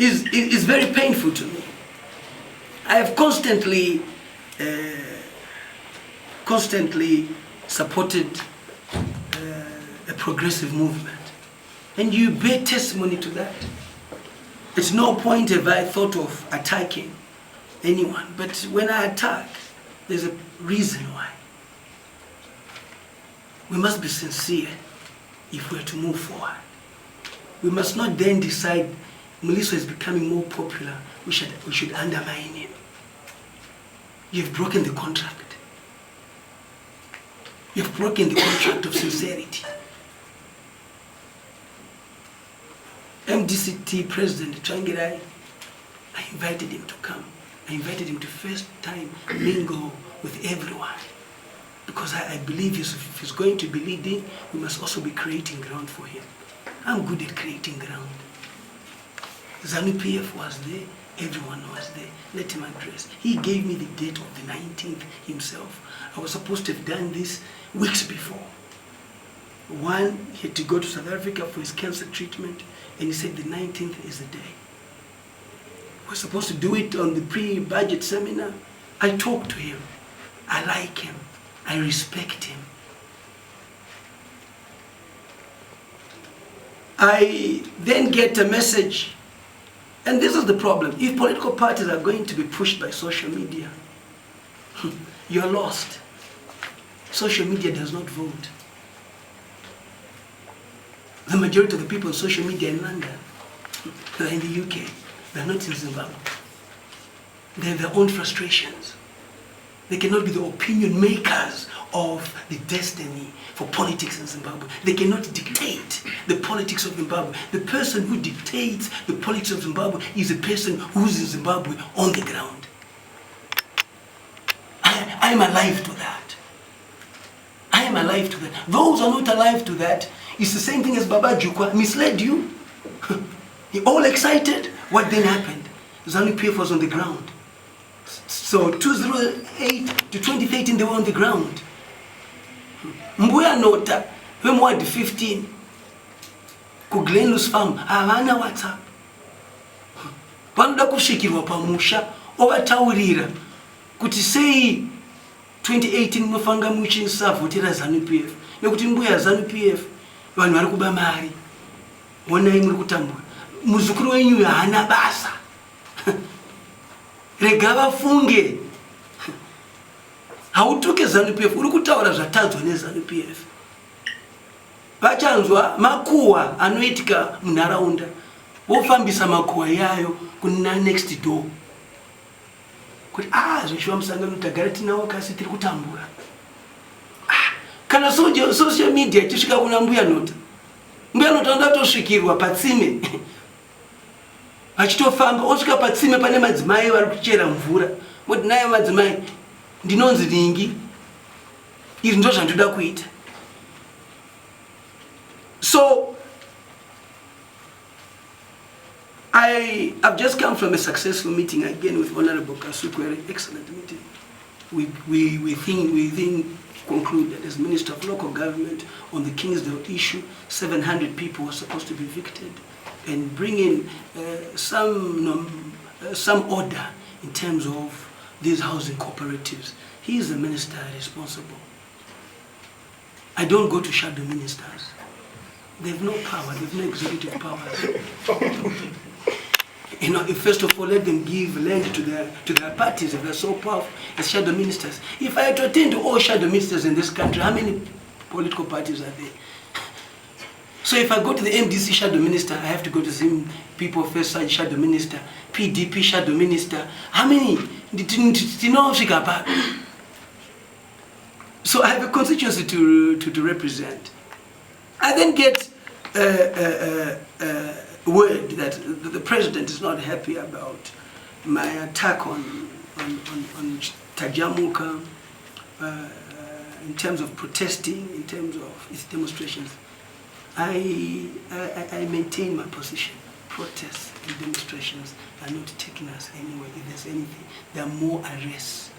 is very painful to me. I have constantly supported a progressive movement, and you bear testimony to that. At no point have I thought of attacking anyone, but when I attack, there's a reason why. We must be sincere if we're to move forward. We must not then decide Mliswa is becoming more popular, we should undermine him. You've broken the contract. You've broken the contract of sincerity. MDCT President Tsvangirai, I invited him to come. I invited him to first time mingle with everyone. Because I believe if he's going to be leading, we must also be creating ground for him. I'm good at creating ground. Zanu-PF was there, everyone was there. Let him address. He gave me the date of the 19th himself. I was supposed to have done this weeks before. One, he had to go to South Africa for his cancer treatment, and he said the 19th is the day. We're supposed to do it on the pre-budget seminar. I talked to him. I like him. I respect him. I then get a message, and this is the problem. If political parties are going to be pushed by social media, you're lost. Social media does not vote. The majority of the people on social media in London, they're in the UK, they're not in Zimbabwe. They have their own frustrations. They cannot be the opinion makers of the destiny for politics in Zimbabwe. They cannot dictate the politics of Zimbabwe. The person who dictates the politics of Zimbabwe is a person who's in Zimbabwe on the ground. I am alive to that. I am alive to that. Those who are not alive to that, it's the same thing as Baba Jukwa misled you. You're all excited. What then happened? Zanu-PF was on the ground. So 2008 to 2013 they were on the ground. Mbuya Nota, when we were 15, ku Glenlew's farm, havana WhatsApp. Vanoda kushikirwa pamusha, ovataurira kuti sei 2018 munofanga muchinsavhotera Zanu-PF. Nekuti mbuya Zanu-PF vanhu vari kuba mari. Onai muri kutambura. Muzukuru wenyu haana basa. Rega vafunge. Hautuke Zanu-PF, uri kutaura zvatadzwa neZanu-PF. Vachanzwa makuwa anoitika munharaunda. Vofambisa makuwa yayo kuna next door. Kuti zveshuwa musangano tagara tinawo kasi tiri kutambura. Kana social media ichisvika kuna Mbuya Nota. Mbuya Nota ndatosvikirwa patsime. Achitofamba osvika patsime pane madzimai vari kuchera mvura. Moti naye madzimai ndinonzi ringi. Izvi ndo zvandoda kuita. So I've just come from a successful meeting again with Honorable Kasukwere, excellent meeting. We think concluded as Minister of Local Government on the Kingsdale issue, 700 people were supposed to be evicted, and bring in some order in terms of these housing cooperatives. He is the minister responsible. I don't go to shadow ministers. They have no power, they have no executive power. You know, first of all, let them give land to their parties if they're so powerful as shadow ministers. If I had to attend to all shadow ministers in this country, how many political parties are there? So if I go to the MDC shadow minister, I have to go to the People First Side shadow minister, PDP shadow minister. How many? So I have a constituency to represent. I then get word that the president is not happy about my attack on Tajamuka in terms of protesting, in terms of its demonstrations. I maintain my position. Protests and demonstrations are not taking us anywhere. If there's anything, there are more arrests.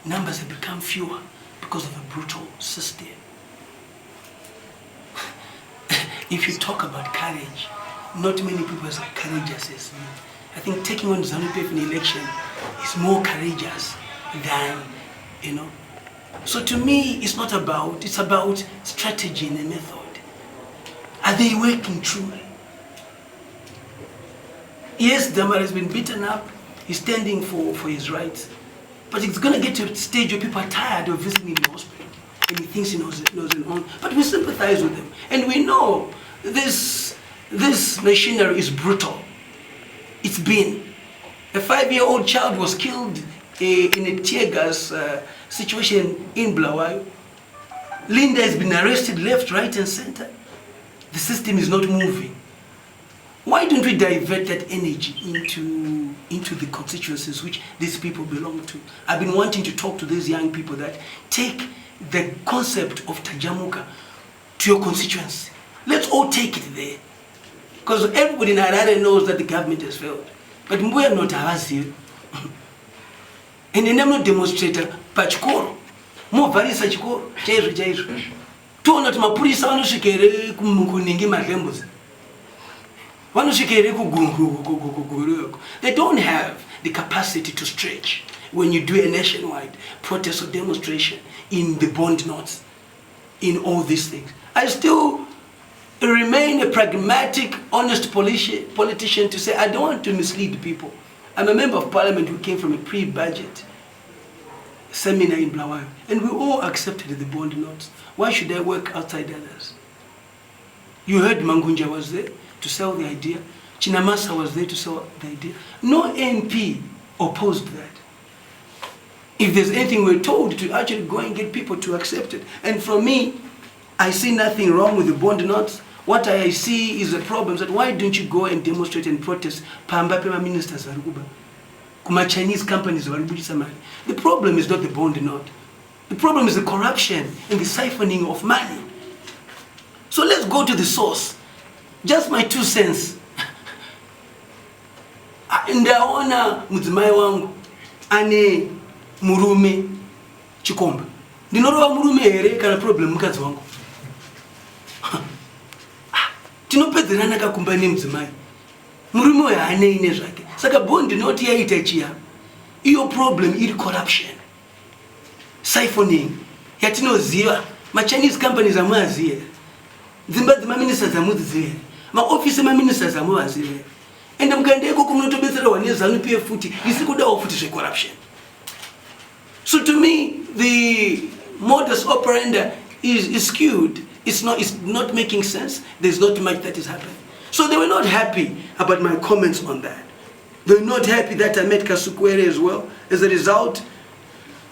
Numbers have become fewer because of a brutal system. If you talk about courage, not many people as courageous as me. I think taking on Zanu-PF in the election is more courageous than, you know. So to me, it's about strategy and a method. Are they working truly? Yes, Themba has been beaten up. He's standing for his rights. But it's going to get to a stage where people are tired of visiting him in the hospital. And he thinks he knows it on. But we sympathize with him. And we know this machinery is brutal. It's been. A 5-year-old child was killed in a tear gas situation in Bulawayo. Linda has been arrested left, right, and center. The system is not moving. Why don't we divert that energy into the constituencies which these people belong to? I've been wanting to talk to these young people that take the concept of Tajamuka to your constituency. Let's all take it there. Because everybody in Harare knows that the government has failed. But we are not Havasi. And then I'm not demonstrator, Pachikoro. More varisa chikoro, chairu. Tuona tumapurisa wanoshikere kumukuningi madembuzi. They don't have the capacity to stretch when you do a nationwide protest or demonstration in the bond knots, in all these things. I still remain a pragmatic, honest politician to say I don't want to mislead people. I'm a member of parliament who came from a pre-budget seminar in Bulawayo, and we all accepted the bond knots. Why should I work outside others? You heard Mangunja was there to sell the idea. Chinamasa was there to sell the idea. No MP opposed that. If there's anything we're told to actually go and get people to accept it. And for me, I see nothing wrong with the bond knots. What I see is a problem that why don't you go and demonstrate and protest Pamba Pema ministers Varuguba? Kuma Chinese companies Varubujisa money. The problem is not the bond knot. The problem is the corruption and the siphoning of money. So let's go to the source. Just my 2 cents. Ndaona mudzimai wangu ane murume chikomba. Ndinorova murume here kana problem mukadzi wangu. Tinopedzerana kakumba nemudzimai. Murume uyu haanei nezvake. Saka bondi noti yaita chiya. Iyo problem iri corruption. Siphoning. Yatinoziva. Ma Chinese companies amuaziva. Dzimba dzemaministers amudziziva. Ma-office ema-ministers amuvaziva. And mukandeko kumunotobetserwa nezanu-PF futi isikudawo futi zvecorruption. So to me, the modus operandi is skewed. It's not making sense. There's not much that is happening. So they were not happy about my comments on that. They were not happy that I met Kasukwere as well. As a result,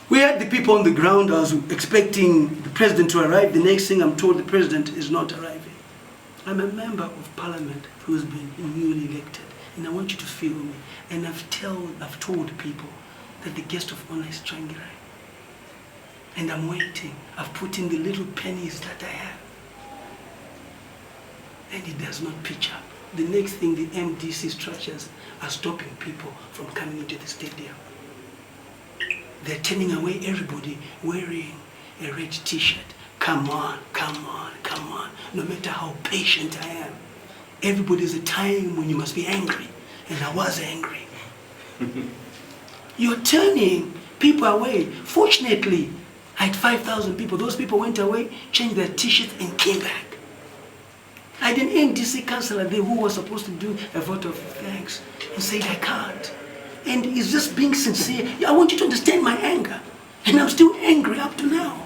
we had the people on the ground. I was expecting the president to arrive. The next thing I'm told, the president is not arriving. I'm a member of parliament who's been newly elected. And I want you to feel me. And I've told people that the guest of honor is Tsvangirai. And I'm waiting. I've put in the little pennies that I have. And it does not pitch up. The next thing, the MDC structures are stopping people from coming into the stadium. They're turning away everybody wearing a red t-shirt. Come on, come on, come on. No matter how patient I am. Everybody's a time when you must be angry. And I was angry. You're turning people away. Fortunately, I had 5,000 people. Those people went away, changed their t-shirts and came back. I had an NDC councillor there who was supposed to do a vote of thanks and said, I can't. And he's just being sincere. I want you to understand my anger. And I'm still angry up to now.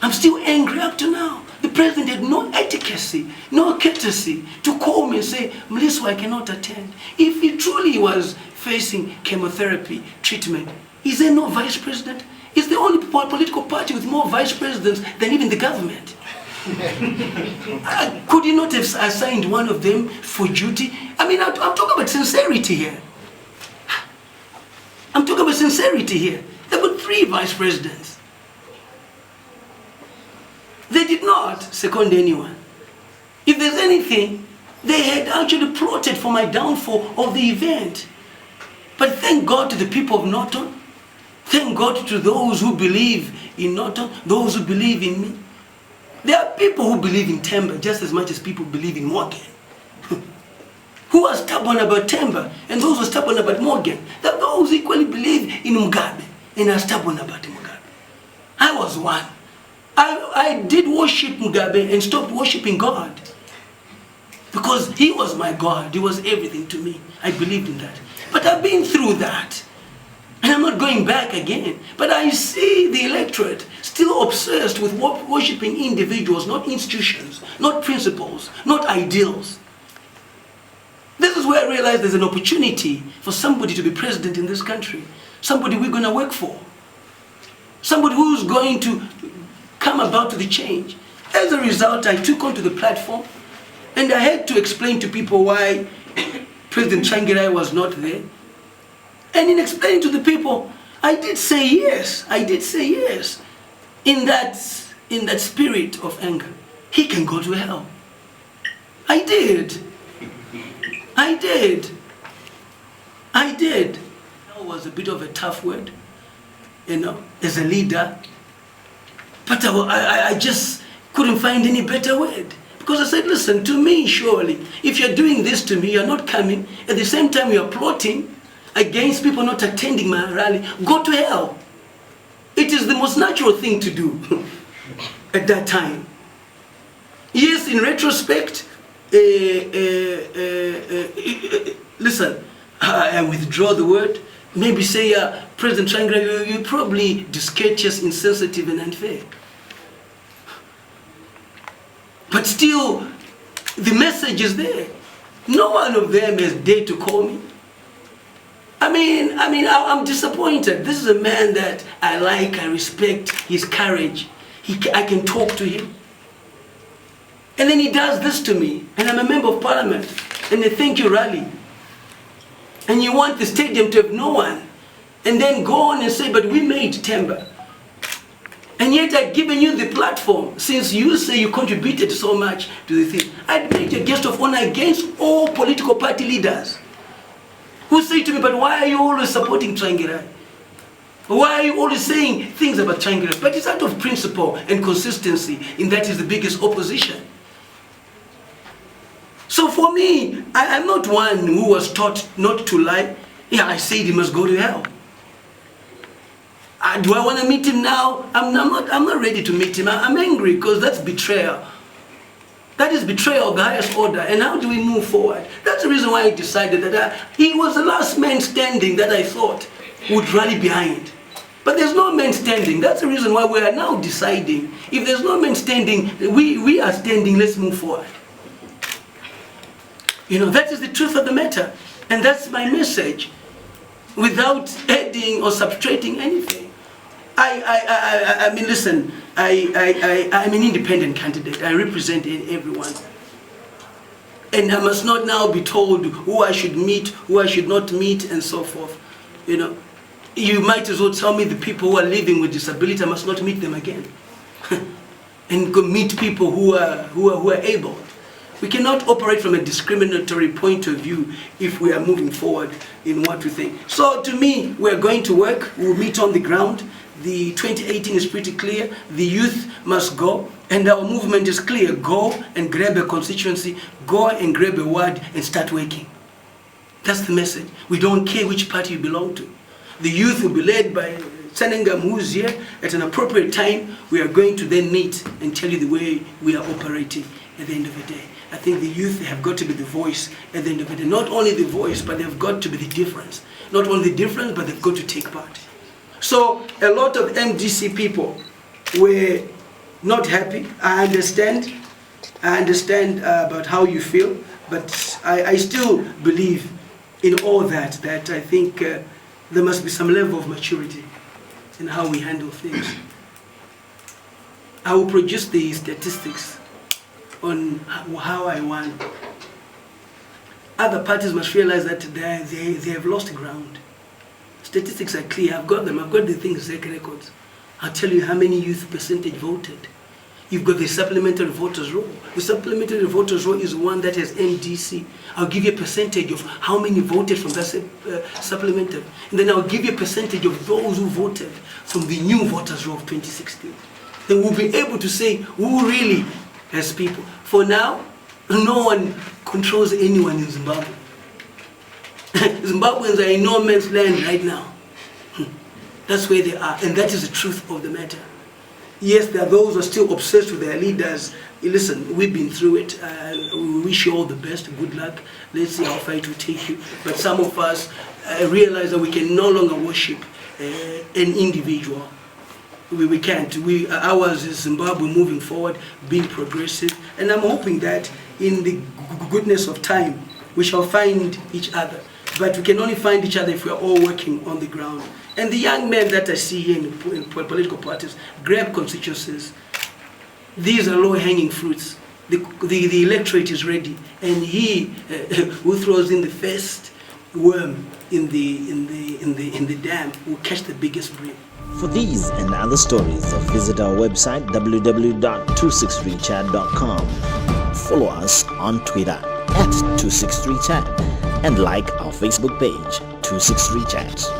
I'm still angry up to now. The president had no etiquette, no courtesy to call me and say, Mliswa, I cannot attend. If he truly was facing chemotherapy treatment, is there no vice president? It's the only political party with more vice presidents than even the government. Could he not have assigned one of them for duty? I mean, I'm talking about sincerity here. I'm talking about sincerity here. There were 3 vice presidents. They did not second anyone. If there's anything, they had actually plotted for my downfall of the event. But thank God to the people of Norton. Thank God to those who believe in Norton, those who believe in me. There are people who believe in Themba just as much as people believe in Morgan. who are stubborn about Themba and those who are stubborn about Morgan. That those equally believe in Mugabe and are stubborn about Mugabe. I was one. I did worship Mugabe and stopped worshiping God. Because he was my God. He was everything to me. I believed in that. But I've been through that. And I'm not going back again. But I see the electorate still obsessed with worshipping individuals, not institutions, not principles, not ideals. This is where I realize there's an opportunity for somebody to be president in this country. Somebody we're going to work for. Somebody who's going to come about to the change. As a result, I took onto the platform and I had to explain to people why President Tsvangirai was not there. And in explaining to the people, I did say yes. I did say yes. In that spirit of anger. He can go to hell. I did. I did. I did. Hell was a bit of a tough word, you know, as a leader. But I just couldn't find any better word. Because I said, listen, to me, surely, if you're doing this to me, you're not coming. At the same time, you're plotting against people not attending my rally. Go to hell. It is the most natural thing to do at that time. Yes, in retrospect, listen, I withdraw the word. Maybe say, President Tsvangirai, you're probably discourteous, insensitive, and unfair. But still, the message is there. No one of them has dared to call me. I'm disappointed. This is a man that I like, I respect his courage. I can talk to him. And then he does this to me, and I'm a member of parliament, and they thank you rally. And you want the stadium to have no one, and then go on and say, but we made Themba. And yet I've given you the platform, since you say you contributed so much to the thing. I'd make you a guest of honor against all political party leaders who say to me, but why are you always supporting Tsvangirai? Why are you always saying things about Tsvangirai? But it's out of principle and consistency, and that is the biggest opposition. So for me, I'm not one who was taught not to lie. Yeah, I said he must go to hell. Do I want to meet him now? I'm not ready to meet him. I'm angry because that's betrayal. That is betrayal of the highest order. And how do we move forward? That's the reason why I decided that he was the last man standing that I thought would rally behind. But there's no man standing. That's the reason why we are now deciding. If there's no man standing, we are standing, let's move forward. You know, that is the truth of the matter. And that's my message. Without adding or subtracting anything. I mean, listen, I'm an independent candidate. I represent everyone. And I must not now be told who I should meet, who I should not meet, and so forth. You know, you might as well tell me the people who are living with disability, I must not meet them again. And go meet people who are able. We cannot operate from a discriminatory point of view if we are moving forward in what we think. So to me, we're going to work. We'll meet on the ground. The 2018 is pretty clear. The youth must go. And our movement is clear. Go and grab a constituency. Go and grab a ward and start working. That's the message. We don't care which party you belong to. The youth will be led by Senengam, who's here. At an appropriate time, we are going to then meet and tell you the way we are operating at the end of the day. I think the youth have got to be the voice at the end of the day. Not only the voice, but they've got to be the difference. Not only the difference, but they've got to take part. So a lot of MDC people were not happy. I understand about how you feel, but I still believe in all that I think there must be some level of maturity in how we handle things. I will produce the statistics on how I won. Other parties must realize that they have lost ground. Statistics are clear. I've got them. I've got the things, records. I'll tell you how many youth percentage voted. You've got the supplementary voters roll. The supplementary voters roll is one that has NDC. I'll give you a percentage of how many voted from that supplementary. And then I'll give you a percentage of those who voted from the new voters roll of 2016. Then we'll be able to say who really has people. For now, no one controls anyone in Zimbabwe. Zimbabweans are in no man's land right now. That's where they are, and that is the truth of the matter. Yes, there are those who are still obsessed with their leaders. Listen, we've been through it. We wish you all the best, good luck. Let's see how far it will take you. But some of us realize that we can no longer worship an individual. We can't. Ours is Zimbabwe moving forward, being progressive. And I'm hoping that in the goodness of time, we shall find each other. But we can only find each other if we are all working on the ground. And the young men that I see here in political parties grab constituencies. These are low-hanging fruits. The electorate is ready, and he who throws in the first worm in the dam will catch the biggest bream. For these and other stories, visit our website www.263chat.com. Follow us on Twitter @263chat and like our Facebook page 263chat.